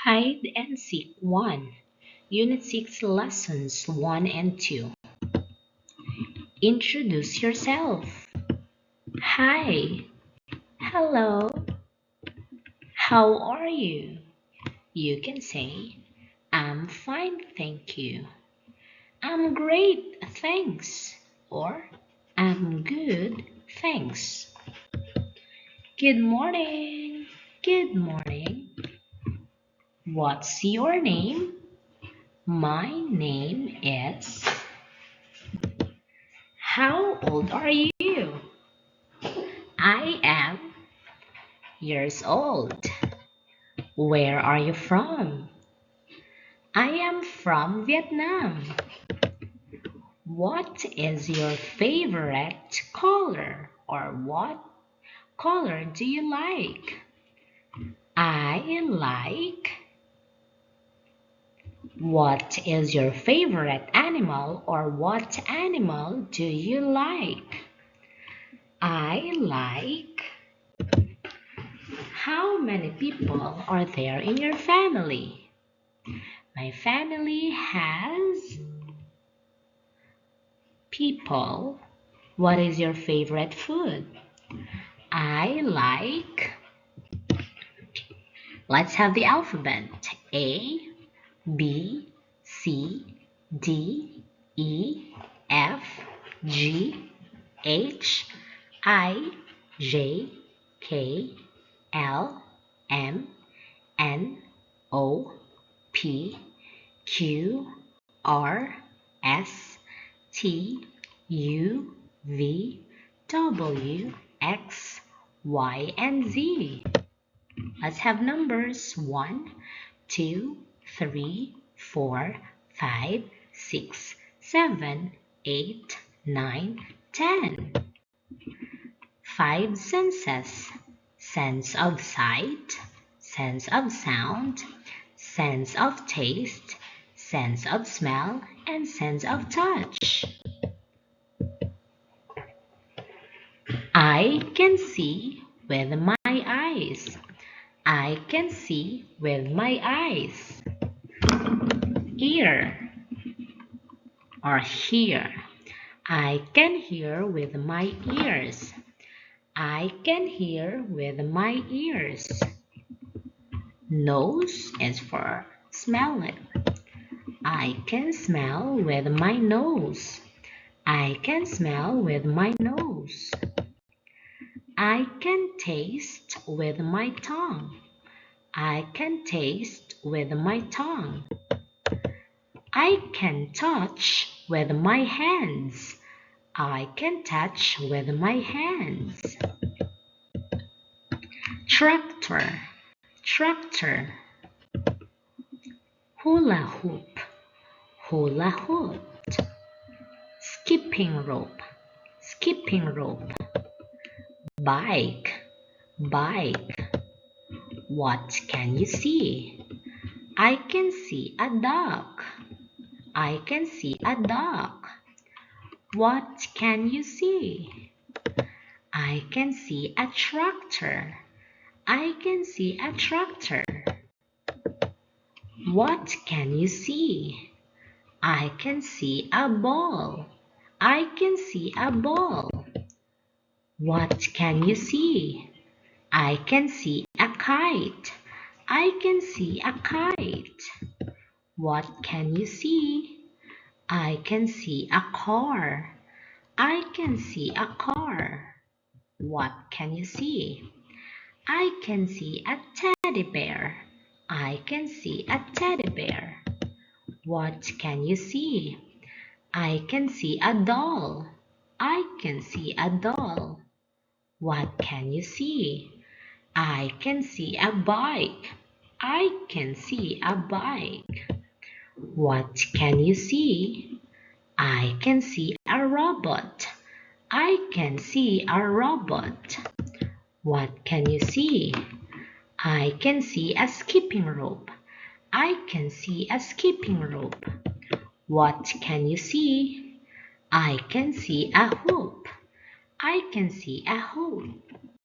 Hide and Seek 1, Unit 6, Lessons 1 and 2. Introduce yourself. Hi. Hello. How are you? You can say, I'm fine, thank you. I'm great, thanks. Or, I'm good, thanks. Good morning. Good morning. What's your name? My name is. How old are you? I am years old. Where are you from? I am from Vietnam. What is your favorite color, or what color do you like? I like. What is your favorite animal, or what animal do you like? I like. How many people are there in your family? My family has people. What is your favorite food? I like. Let's have the alphabet. A, B, C, D, E, F, G, H, I, J, K, L, M, N, O, P, Q, R, S, T, U, V, W, X, Y, and Z. Let's have numbers 1, 2, 3, 4, 5, 6, 7, 8, 9, 10. 5 senses. Sense of sight, sense of sound, sense of taste, sense of smell, and sense of touch. I can see with my eyes. I can see with my eyes. Ear or hear. I can hear with my ears. I can hear with my ears. Nose is for smelling. I can smell with my nose. I can smell with my nose. I can taste with my tongue. I can taste with my tongue. I can touch with my hands. I can touch with my hands. Tractor, tractor. Hula hoop, hula hoop. Skipping rope, skipping rope. Bike, bike. What can you see? I can see a dog. I can see a dog. What can you see? I can see a tractor. I can see a tractor. What can you see? I can see a ball. I can see a ball. What can you see? I can see a kite. I can see a kite. What can you see? I can see a car. I can see a car. What can you see? I can see a teddy bear. I can see a teddy bear. What can you see? I can see a doll. I can see a doll. What can you see? I can see a bike. I can see a bike. What can you see? I can see a robot. I can see a robot. What can you see? I can see a skipping rope. I can see a skipping rope. What can you see? I can see a hoop. I can see a hoop.